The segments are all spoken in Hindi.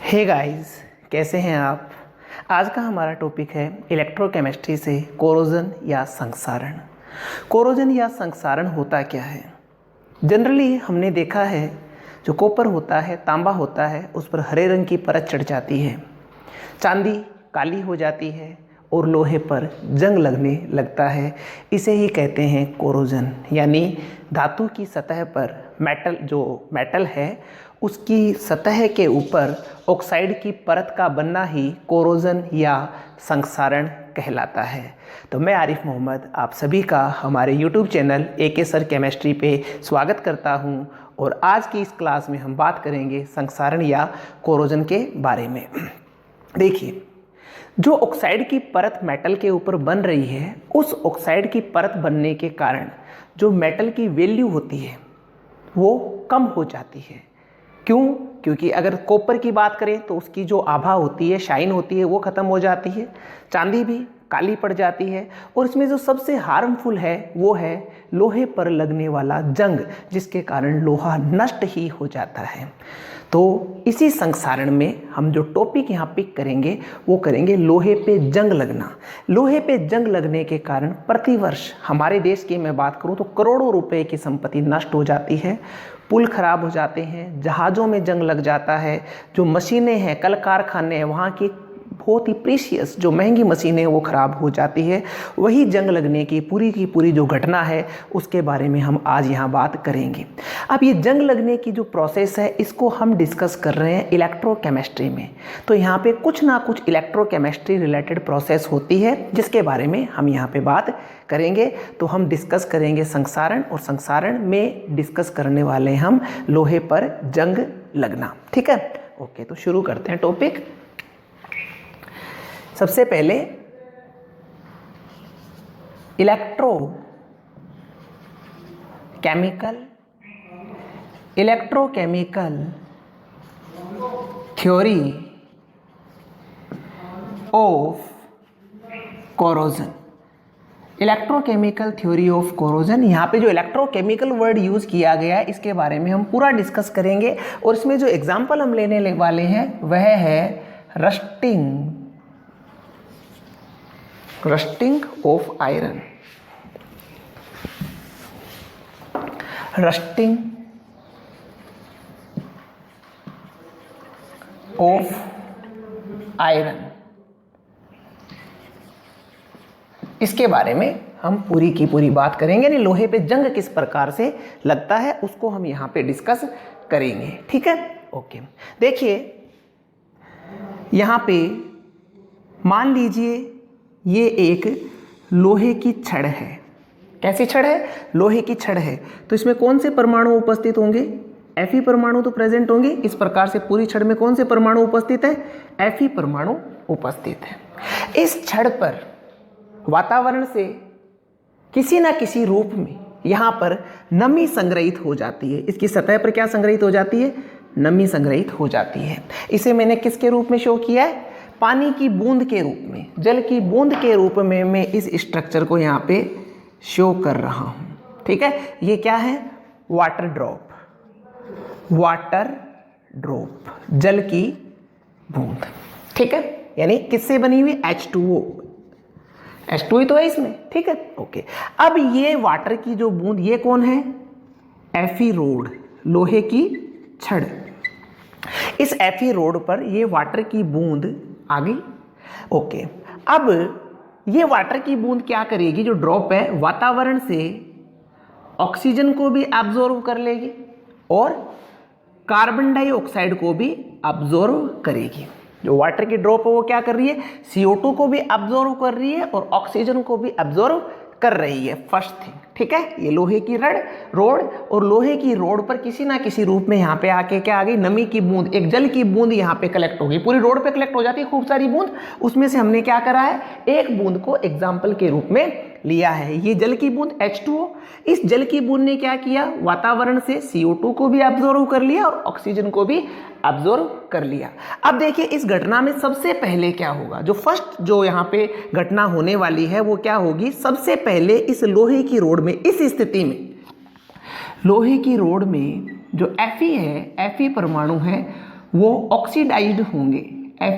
हे गाइस, कैसे हैं आप। आज का हमारा टॉपिक है इलेक्ट्रोकेमिस्ट्री से कोरोजन या संक्षारण। कोरोजन या संक्षारण होता क्या है। जनरली हमने देखा है जो कॉपर होता है, तांबा होता है, उस पर हरे रंग की परत चढ़ जाती है, चांदी काली हो जाती है और लोहे पर जंग लगने लगता है। इसे ही कहते हैं कोरोजन, यानी धातु की सतह पर मेटल है उसकी सतह के ऊपर ऑक्साइड की परत का बनना ही कोरोजन या संक्षारण कहलाता है। तो मैं आरिफ मोहम्मद आप सभी का हमारे YouTube channel AK sir chemistry पे स्वागत करता हूं और आज की इस क्लास में हम बात करेंगे संक्षारण या कोरोजन के बारे में। देखिए, जो ऑक्साइड की परत मेटल के ऊपर बन रही है, उस ऑक्साइड की परत बनने के कारण जो मेटल की वैल्यू होती है वो कम हो जाती है। क्यों? क्योंकि अगर कॉपर की बात करें तो उसकी जो आभा होती है, शाइन होती है, वो ख़त्म हो जाती है। चांदी भी काली पड़ जाती है और इसमें जो सबसे हार्मफुल है वो है लोहे पर लगने वाला जंग, जिसके कारण लोहा नष्ट ही हो जाता है। तो इसी संक्षारण में हम जो टॉपिक यहाँ पिक करेंगे वो करेंगे लोहे पे जंग लगना। लोहे पे जंग लगने के कारण प्रतिवर्ष हमारे देश की मैं बात करूँ तो करोड़ों रुपए की संपत्ति नष्ट हो जाती है, पुल खराब हो जाते हैं, जहाज़ों में जंग लग जाता है, जो मशीनें हैं, कल कारखाने हैं, वहाँ की बहुत ही प्रीशियस जो महंगी मशीनें वो ख़राब हो जाती है। वही जंग लगने की पूरी जो घटना है उसके बारे में हम आज यहाँ बात करेंगे। अब ये जंग लगने की जो प्रोसेस है इसको हम डिस्कस कर रहे हैं इलेक्ट्रोकेमिस्ट्री में। तो यहाँ पे कुछ ना कुछ इलेक्ट्रोकेमिस्ट्री रिलेटेड प्रोसेस होती है जिसके बारे में हम यहाँ पे बात करेंगे। तो हम डिस्कस करेंगे संक्षारण, और संक्षारण में डिस्कस करने वाले हम लोहे पर जंग लगना। ठीक है, ओके, तो शुरू करते हैं टॉपिक। सबसे पहले electrochemical theory of corrosion. Electrochemical theory of corrosion, यहाँ पे जो इलेक्ट्रोकेमिकल वर्ड यूज़ किया गया है इसके बारे में हम पूरा डिस्कस करेंगे। और इसमें जो एग्जाम्पल हम लेने वाले हैं वह है rusting of iron. Rusting of iron, इसके बारे में हम पूरी की पूरी बात करेंगे। यानी लोहे पे जंग किस प्रकार से लगता है उसको हम यहाँ पे डिस्कस करेंगे। ठीक है, ओके। देखिए, यहाँ पे मान लीजिए ये एक लोहे की छड़ है। कैसी छड़ है? लोहे की छड़ है। तो इसमें कौन से परमाणु उपस्थित होंगे? Fe परमाणु तो प्रेजेंट होंगे। इस प्रकार से पूरी छड़ में कौन से परमाणु उपस्थित है? Fe परमाणु उपस्थित है। इस छड़ पर वातावरण से किसी ना किसी रूप में यहाँ पर नमी संग्रहित हो जाती है। इसकी सतह पर क्या संग्रहित हो जाती है? नमी संग्रहित हो जाती है। इसे मैंने किसके रूप में शो किया है? पानी की बूंद के रूप में, जल की बूंद के रूप में मैं इस स्ट्रक्चर को यहाँ पे शो कर रहा हूँ। ठीक है, ये क्या है? वाटर ड्रॉप, जल की बूंद। ठीक है, यानी किससे बनी हुई? H2O ही तो है इसमें। ठीक है, ओके। अब ये वाटर की जो बूंद, ये कौन है? Fe रोड, लोहे की छड़। इस Fe रोड पर ये वाटर की बूंद आ गई। ओके, अब ये वाटर की बूंद क्या करेगी? जो ड्रॉप है वातावरण से ऑक्सीजन को भी एब्जॉर्व कर लेगी और कार्बन डाइऑक्साइड को भी एब्जॉर्व करेगी। जो वाटर की ड्रॉप है वो क्या कर रही है? CO2 को भी एब्जॉर्व कर रही है और ऑक्सीजन को भी एब्जॉर्व कर रही है। फर्स्ट थिंग, ठीक है। ये लोहे की रोड, और लोहे की रोड पर किसी ना किसी रूप में यहाँ पे आके क्या आ गई? नमी की बूंद, एक जल की बूंद यहाँ पे कलेक्ट होगी। पूरी रोड पे कलेक्ट हो जाती है खूब सारी बूंद। उसमें से हमने क्या करा है? एक बूंद को एग्जाम्पल के रूप में लिया है। ये जल की बूंद H2O। इस जल की बूंद ने क्या किया? वातावरण से CO2 को भी एब्जॉर्व कर लिया और ऑक्सीजन को भी एब्जॉर्व कर लिया। अब देखिए, इस घटना में सबसे पहले क्या होगा? जो फर्स्ट जो यहाँ पे घटना होने वाली है वो क्या होगी? सबसे पहले इस लोहे की रोड में, इस स्थिति में लोहे की रोड में जो Fe है, Fe परमाणु है, वो ऑक्सीडाइज्ड होंगे,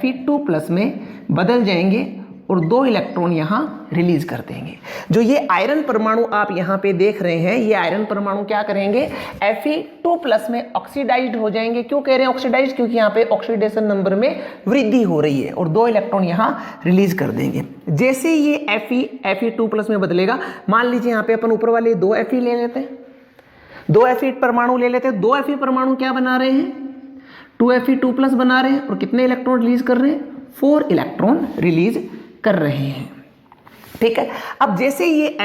Fe2+ में बदल जाएंगे और 2 इलेक्ट्रॉन यहाँ रिलीज कर देंगे। जो ये आयरन परमाणु आप यहाँ पे देख रहे हैं, ये आयरन परमाणु क्या करेंगे, Fe2+ में ऑक्सीडाइज्ड हो जाएंगे। क्यों कह रहे हैं ऑक्सीडाइज्ड, क्योंकि यहाँ पे ऑक्सीडेशन नंबर में वृद्धि हो रही है और 2 इलेक्ट्रॉन यहाँ रिलीज कर देंगे। जैसे ये Fe2+ में बदलेगा, मान लीजिए यहाँ पे अपन ऊपर वाले 2 Fe ले लेते हैं, 2 Fe परमाणु ले लेते हैं। 2 Fe परमाणु क्या बना रहे हैं, 2 Fe2+ बना रहे हैं और कितने इलेक्ट्रॉन रिलीज कर रहे हैं, 4 इलेक्ट्रॉन रिलीज कर रहे हैं। ठीक है, अब जैसे ये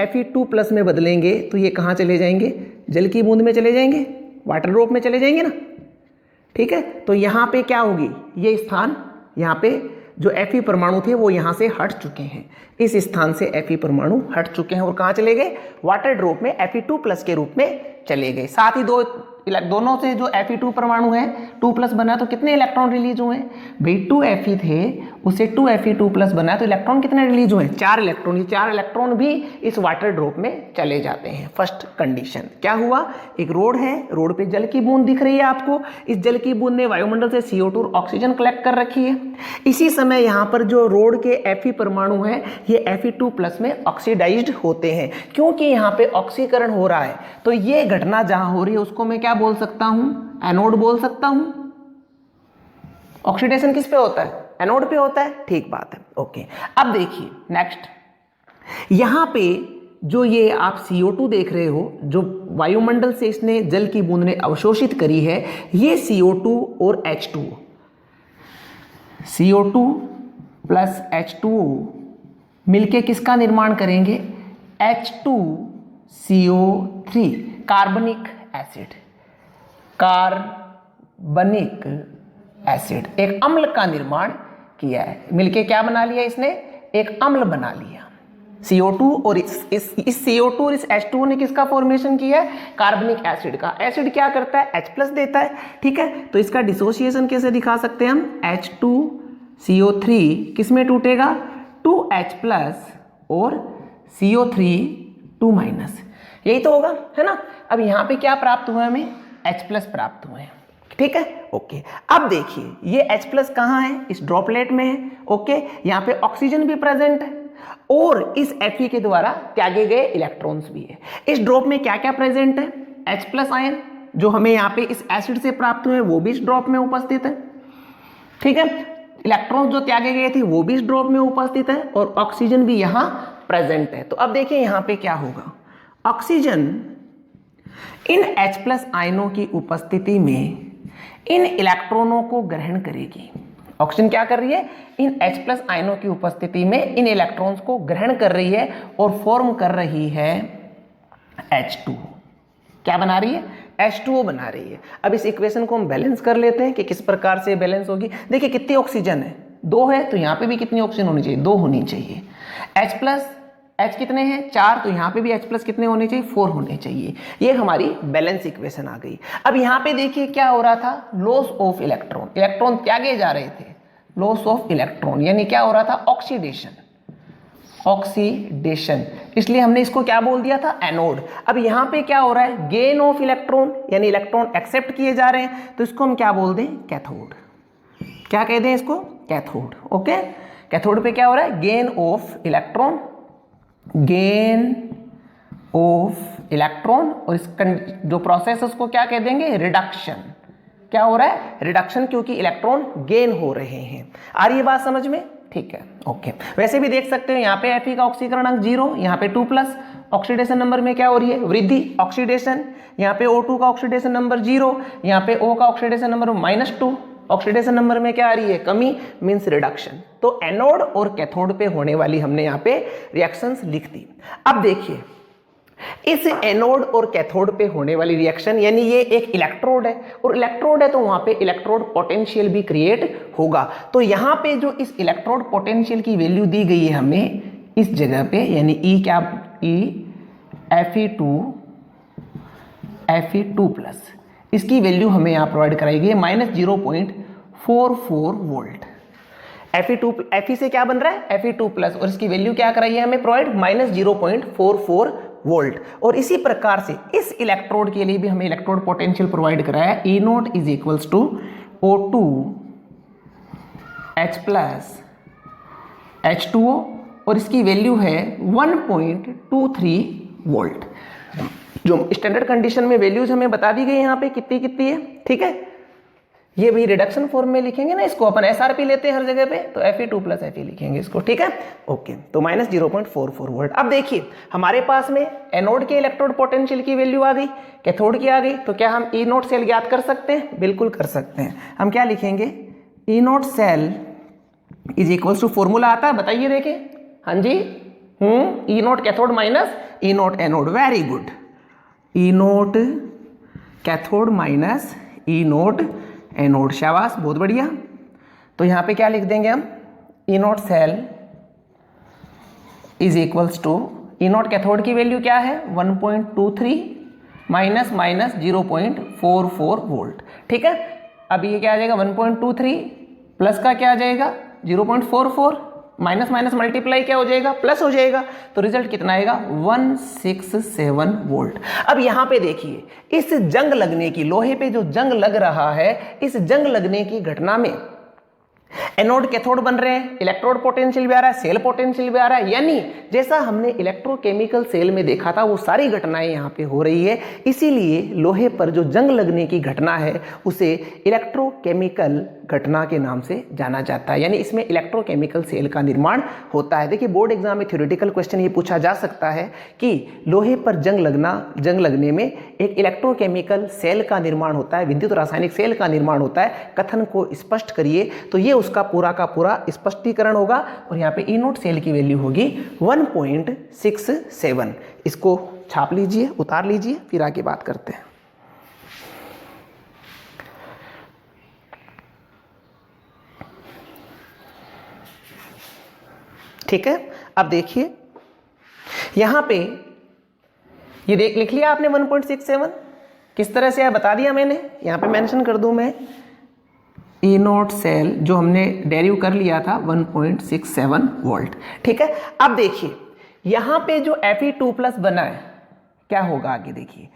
Fe2+ में बदलेंगे तो ये कहाँ चले जाएंगे, जल की बूंद में चले जाएंगे, वाटर ड्रॉप में चले जाएंगे ना। ठीक है, तो यहाँ पे क्या होगी, ये स्थान यहाँ पे जो Fe परमाणु थे वो यहाँ से हट चुके हैं, इस स्थान से Fe परमाणु हट चुके हैं और कहाँ चले गए, वाटर ड्रॉप में Fe2+ के रूप में चले गए। साथ ही दोनों से जो Fe2 परमाणु है 2+ बना तो कितने इलेक्ट्रॉन रिलीज हुए, भाई 2 Fe थे उसे 2 Fe2+ बना तो इलेक्ट्रॉन कितने रिलीज हुए, 4 इलेक्ट्रॉन। ये 4 इलेक्ट्रॉन भी इस वाटर ड्रॉप में चले जाते हैं। फर्स्ट कंडीशन क्या हुआ, एक रोड है, रोड पे जल की बूंद दिख रही है आपको, इस जल की बूंद ने वायुमंडल से CO2 और ऑक्सीजन कलेक्ट कर रखी है। इसी समय यहाँ पर जो रोड के Fe परमाणु है ये Fe2+ में ऑक्सीडाइज्ड होते हैं, क्योंकि यहाँ पे ऑक्सीकरण हो रहा है। तो ये घटना जहाँ हो रही है उसको मैं क्या बोल सकता हूँ, एनोड बोल सकता हूँ। ऑक्सीडेशन किस पे होता है, एनोड पे होता है, ठीक बात है। ओके, अब देखिए नेक्स्ट, यहां पे जो ये आप CO2 देख रहे हो, जो वायुमंडल से इसने जल की बूंद ने अवशोषित करी है, ये CO2 और H2O, CO2 प्लस H2O मिलके किसका निर्माण करेंगे, H2CO3 कार्बनिक एसिड, कार्बनिक एसिड एक अम्ल का निर्माण किया है। मिलके क्या बना लिया इसने, एक अम्ल बना लिया। CO2 और इस CO2 और इस H2O ने किसका फॉर्मेशन किया है, कार्बनिक एसिड का। एसिड क्या करता है, H+ देता है। ठीक है, तो इसका डिसोसिएशन कैसे दिखा सकते हैं हम, H2CO3 किस में टूटेगा, 2H+ और CO3 2-, यही तो होगा, है ना। अब यहाँ पे क्या प्राप्त हुआ हमें, H+ प्राप्त हुए हैं। ठीक है, ओके। अब देखिए ये H+ कहाँ है, इस ड्रॉपलेट में है। ओके, यहाँ पे ऑक्सीजन भी प्रेजेंट है और इस Fe के द्वारा त्यागे गए इलेक्ट्रॉन्स भी है। इस ड्रॉप में क्या क्या प्रेजेंट है, H+ आयन जो हमें यहाँ पे इस एसिड से प्राप्त हुए वो भी इस ड्रॉप में उपस्थित है। ठीक है, इलेक्ट्रॉन्स जो त्यागे गए थे वो भी इस ड्रॉप में उपस्थित है और ऑक्सीजन भी यहाँ प्रेजेंट है। तो अब देखिए यहाँ पे क्या होगा, ऑक्सीजन इन H+ आयनों की उपस्थिति में इन इलेक्ट्रॉनों को ग्रहण करेगी। ऑक्सीजन क्या कर रही है, इन H+ आयनों की उपस्थिति में इन इलेक्ट्रॉन्स को ग्रहण कर रही है और फॉर्म कर रही है H2। क्या बना रही है, H2O बना रही है। अब इस इक्वेशन को हम बैलेंस कर लेते हैं कि किस प्रकार से बैलेंस होगी। देखिए कितनी ऑक्सीजन है, 2 है, तो यहाँ पे भी कितनी ऑक्सीजन होनी चाहिए, 2 होनी चाहिए। H कितने हैं, 4, तो यहाँ पे भी H+ कितने होने चाहिए, 4 होने चाहिए। ये हमारी बैलेंस इक्वेशन आ गई। अब यहाँ पे देखिए क्या हो रहा था, लॉस ऑफ इलेक्ट्रॉन, इलेक्ट्रॉन त्यागे जा रहे थे, लॉस ऑफ इलेक्ट्रॉन यानी क्या हो रहा था, ऑक्सीडेशन, ऑक्सीडेशन, इसलिए हमने इसको क्या बोल दिया था, एनोड। अब यहाँ पे क्या हो रहा है, गेन ऑफ इलेक्ट्रॉन यानी इलेक्ट्रॉन एक्सेप्ट किए जा रहे हैं, तो इसको हम क्या बोल दें, कैथोड। क्या कह दें इसको, कैथोड। ओके, कैथोड पे क्या हो रहा है, gain of electron, gain of electron, और इस जो प्रोसेस है उसको क्या कह देंगे, रिडक्शन। क्या हो रहा है, रिडक्शन, क्योंकि इलेक्ट्रॉन गेन हो रहे हैं। आ रही है बात समझ में, ठीक है, ओके। वैसे भी देख सकते हो यहाँ पे Fe का ऑक्सीकरण अंक 0, यहाँ पे 2+, ऑक्सीडेशन नंबर में क्या हो रही है, वृद्धि, ऑक्सीडेशन। यहाँ पे O2 का ऑक्सीडेशन नंबर 0, यहाँ पे O का ऑक्सीडेशन नंबर -2, ऑक्सीडेशन नंबर में क्या आ रही है, कमी, मींस रिडक्शन। तो एनोड और कैथोड पे होने वाली हमने यहाँ पे रिएक्शंस लिख दी। अब देखिए इस एनोड और कैथोड पे होने वाली रिएक्शन, यानी ये एक इलेक्ट्रोड है और इलेक्ट्रोड है तो वहां पे इलेक्ट्रोड पोटेंशियल भी क्रिएट होगा। तो यहाँ पे जो इस इलेक्ट्रोड पोटेंशियल की वैल्यू दी गई है हमें इस जगह पे, यानी E क्या, E Fe2+, इसकी वैल्यू हमें यहाँ प्रोवाइड कराई गई है -0.44 वोल्ट। Fe से क्या बन रहा है, Fe2+, और इसकी वैल्यू क्या कराई है हमें प्रोवाइड, -0.44 वोल्ट। और इसी प्रकार से इस इलेक्ट्रोड के लिए भी हमें इलेक्ट्रोड पोटेंशियल प्रोवाइड कराया है, E0 = O2 H plus H2O और इसकी वैल्यू है 1.23 वोल्ट। जो स्टैंडर्ड कंडीशन में वैल्यूज हमें बता दी गई यहाँ पे कितनी कितनी है, ठीक है। ये भी रिडक्शन फॉर्म में लिखेंगे ना, इसको अपन SRP लेते हैं हर जगह पे, तो Fe2 प्लस Fe लिखेंगे इसको, ठीक है। ओके, तो माइनस 0.44 वोल्ट। अब देखिए हमारे पास में एनोड के इलेक्ट्रोड पोटेंशियल की वैल्यू आ गई, कैथोड की आ गई, तो क्या हम ई नोट सेल ज्ञात कर सकते हैं? बिल्कुल कर सकते हैं। हम क्या लिखेंगे? E naught cell is equals to, formula आता है बताइए देखें। हाँ जी, E naught cathode minus E naught anode, very good. E naught cathode minus E naught anode, शाबाश, बहुत बढ़िया। तो यहाँ पे क्या लिख देंगे हम? E naught cell is equals to, E naught cathode की वैल्यू क्या है? 1.23 माइनस 0.44 वोल्ट, ठीक है। अब ये क्या आ जाएगा? 1.23 प्लस का क्या आ जाएगा? 0.44, माइनस माइनस मल्टीप्लाई क्या हो जाएगा? प्लस हो जाएगा। तो रिजल्ट कितना आएगा? 167 वोल्ट। अब यहाँ पे देखिए, इस जंग लगने की, लोहे पे जो जंग लग रहा है, इस जंग लगने की घटना में एनोड कैथोड बन रहे हैं, इलेक्ट्रोड पोटेंशियल भी आ रहा है, सेल पोटेंशियल भी आ रहा है, यानी जैसा हमने इलेक्ट्रोकेमिकल सेल में देखा था वो सारी घटनाएं यहाँ पे हो रही है। इसीलिए लोहे पर जो जंग लगने की घटना है उसे इलेक्ट्रोकेमिकल घटना के नाम से जाना जाता है, यानी इसमें इलेक्ट्रोकेमिकल सेल का निर्माण होता है। देखिए बोर्ड एग्जाम में थ्योरेटिकल क्वेश्चन ये पूछा जा सकता है कि लोहे पर जंग लगने में एक इलेक्ट्रोकेमिकल सेल का निर्माण होता है, विद्युत रासायनिक सेल का निर्माण होता है, कथन को स्पष्ट करिए। तो ये उसका पूरा का पूरा स्पष्टीकरण होगा और यहाँ पे ई नोट सेल की वैल्यू होगी 1.67। इसको छाप लीजिए, उतार लीजिए, फिर आगे बात करते हैं। ठीक है, अब देखिए यहां पे ये लिख लिया आपने 1.67, किस तरह से है बता दिया मैंने। यहां पे मेंशन कर दूं मैं, ई नोट सेल जो हमने डेरिव कर लिया था 1.67 वोल्ट, ठीक है। अब देखिए यहां पे जो Fe2 प्लस बना है क्या होगा आगे देखिए।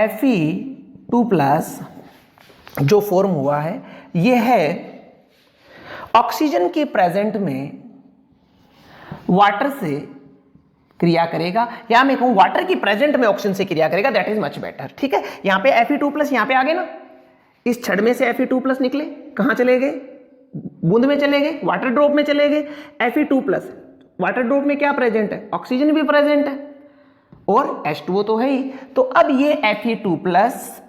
Fe2 प्लस जो फॉर्म हुआ है ये है ऑक्सीजन के प्रेजेंट में वाटर से क्रिया करेगा, या मैं कहूं वाटर की प्रेजेंट में ऑक्सीजन से क्रिया करेगा, दैट इज मच बेटर, ठीक है। यहां पे Fe2 प्लस यहां पे आ गए ना, इस छड़ में से Fe2 प्लस निकले, कहां चले गए? बूंद में चले गए, वाटर ड्रॉप में चले गए। Fe2 प्लस वाटर ड्रॉप में क्या प्रेजेंट है? ऑक्सीजन भी प्रेजेंट है और H2O तो है ही। तो अब ये Fe2 प्लस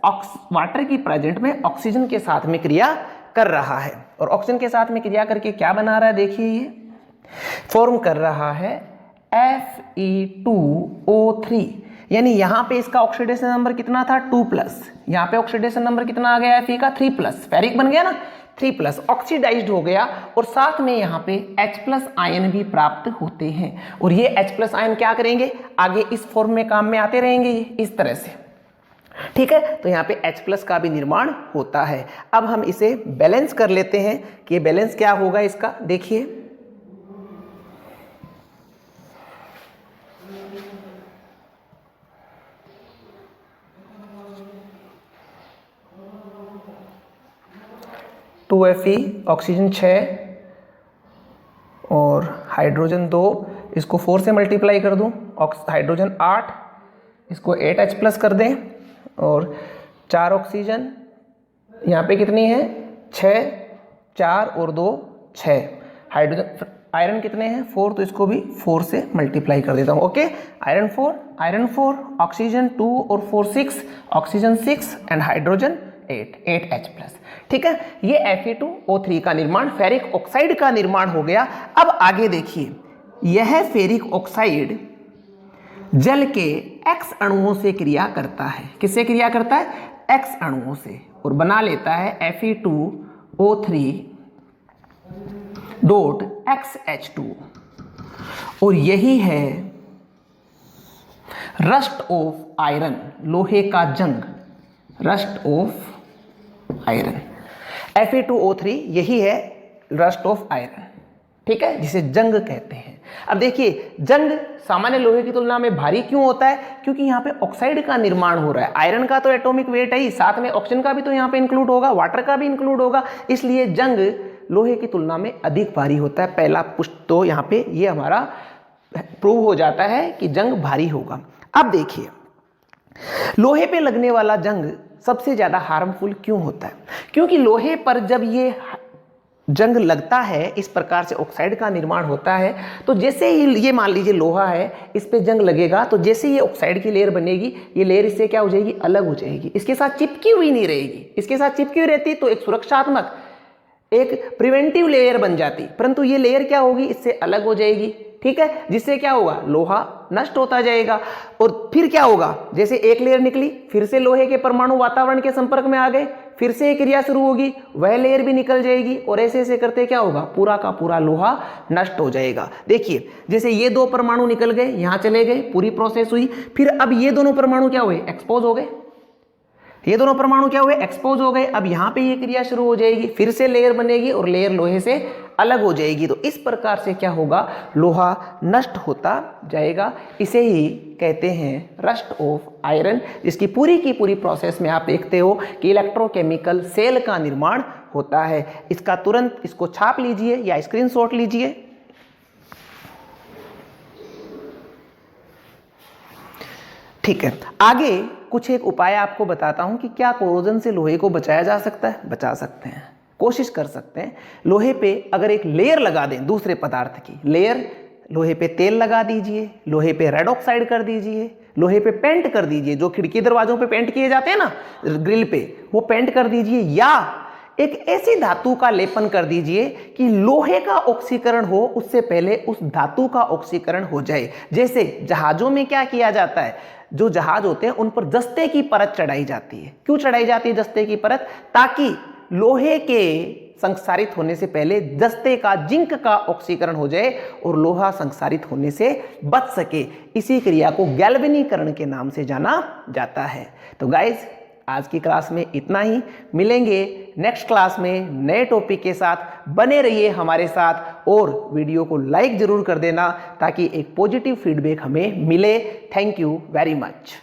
वाटर की प्रेजेंट में ऑक्सीजन के साथ में क्रिया कर रहा है, और ऑक्सीजन के साथ में क्रिया करके क्या बना रहा है? देखिए ये फॉर्म कर रहा है Fe2O3, यानी यहां पे इसका ऑक्सीडेशन नंबर कितना था? 2 प्लस, यहां पे ऑक्सीडेशन नंबर कितना आ गया? Fe का 3 प्लस, फेरिक बन गया ना, 3 प्लस ऑक्सीडाइज्ड हो गया, और साथ में यहां पे H प्लस आयन भी प्राप्त होते हैं। और ये H प्लस आयन क्या करेंगे? आगे इस फॉर्म में काम में आते रहेंगे इस तरह से, ठीक है। तो यहाँ पे H प्लस का भी निर्माण होता है। अब हम इसे बैलेंस कर लेते हैं कि बैलेंस क्या होगा इसका, देखिए। Fe ऑक्सीजन 6 और हाइड्रोजन 2, इसको 4 से मल्टीप्लाई कर दूं, हाइड्रोजन 8, इसको 8H प्लस कर दें, और 4 ऑक्सीजन, यहाँ पे कितनी है? 6, 4 और 2 6। हाइड्रोजन आयरन कितने हैं? 4, तो इसको भी 4 से मल्टीप्लाई कर देता हूँ, ओके। आयरन 4, ऑक्सीजन 2 और 4 6, oxygen 6 and hydrogen 8H plus, ठीक है। ये Fe2O3 का निर्माण, फेरिक ऑक्साइड का निर्माण हो गया। अब आगे देखिए, यह फेरिक ऑक्साइड जल के X अणुओं से क्रिया करता है। किससे क्रिया करता है? X अणुओं से, और बना लेता है Fe2O3.XH2, और यही है रस्ट ऑफ आयरन, लोहे का जंग, रस्ट ऑफ आयरन। Fe2O3 यही है रस्ट ऑफ आयरन, ठीक है, जिसे जंग कहते हैं। अब देखिए, जंग सामान्य लोहे की तुलना में भारी क्यों होता है? क्योंकि यहाँ पे ऑक्साइड का निर्माण हो रहा है। आयरन का तो एटॉमिक वेट है ही, साथ में ऑक्सीजन का भी तो यहाँ पे इंक्लूड होगा, वाटर का भी इंक्लूड होगा, इसलिए जंग लोहे की तुलना में अधिक भारी होता है। पहला पुष्ट तो यहाँ पे ये हमारा प्रूव हो जाता है कि जंग भारी होगा। अब देखिए, लोहे पे लगने वाला जंग सबसे ज्यादा हार्मफुल क्यों होता है? क्योंकि लोहे पर जब ये जंग लगता है, इस प्रकार से ऑक्साइड का निर्माण होता है, तो जैसे ही ये मान लीजिए लोहा है, इस पे जंग लगेगा तो जैसे ये ऑक्साइड की लेयर बनेगी, ये लेयर इससे क्या हो जाएगी? अलग हो जाएगी, इसके साथ चिपकी हुई नहीं रहेगी। इसके साथ चिपकी हुई रहती तो एक सुरक्षात्मक, एक प्रिवेंटिव लेयर बन जाती, परंतु ये लेयर क्या होगी? इससे अलग हो जाएगी, ठीक है, जिससे क्या होगा? लोहा नष्ट होता जाएगा। और फिर क्या होगा? जैसे एक लेयर निकली, फिर से लोहे के परमाणु वातावरण के संपर्क में आ गए, फिर से एक क्रिया शुरू होगी, वह लेयर भी निकल जाएगी, और ऐसे ऐसे करते क्या होगा? पूरा का पूरा लोहा नष्ट हो जाएगा। देखिए, जैसे ये दो परमाणु निकल गए, यहां चले गए, पूरी प्रोसेस हुई, फिर अब ये दोनों परमाणु क्या हुए? एक्सपोज हो गए। ये दोनों परमाणु क्या हुए? एक्सपोज हो गए। अब यहां पे ये क्रिया शुरू हो जाएगी, फिर से लेयर बनेगी और लेयर लोहे से अलग हो जाएगी। तो इस प्रकार से क्या होगा? लोहा नष्ट होता जाएगा। इसे ही कहते हैं रस्ट ऑफ आयरन, जिसकी पूरी की पूरी प्रोसेस में आप देखते हो कि इलेक्ट्रोकेमिकल सेल का निर्माण होता है। इसका तुरंत इसको छाप लीजिए या स्क्रीनशॉट लीजिए। ठीक है, आगे कुछ एक उपाय आपको बताता हूं कि क्या कोरोजन से लोहे को बचाया जा सकता है। बचा सकते हैं, कोशिश कर सकते हैं। लोहे पे अगर एक लेयर लगा दें दूसरे पदार्थ की लेयर, लोहे पे तेल लगा दीजिए, लोहे पे रेड ऑक्साइड कर दीजिए, लोहे पे पेंट कर दीजिए, जो खिड़की दरवाजों पे पेंट किए जाते हैं ना ग्रिल पे, वो पेंट कर दीजिए, या एक ऐसी धातु का लेपन कर दीजिए कि लोहे का ऑक्सीकरण हो उससे पहले उस धातु का ऑक्सीकरण हो जाए। जैसे जहाजों में क्या किया जाता है, जो जहाज होते हैं उन पर जस्ते की परत चढ़ाई जाती है। क्यों चढ़ाई जाती है जस्ते की परत? ताकि लोहे के संक्षारित होने से पहले जस्ते का, जिंक का ऑक्सीकरण हो जाए और लोहा संक्षारित होने से बच सके। इसी क्रिया को गैल्वेनीकरण के नाम से जाना जाता है। तो गाइज, आज की क्लास में इतना ही। मिलेंगे नेक्स्ट क्लास में नए टॉपिक के साथ। बने रहिए हमारे साथ और वीडियो को लाइक जरूर कर देना ताकि एक पॉजिटिव फीडबैक हमें मिले। Thank you very much.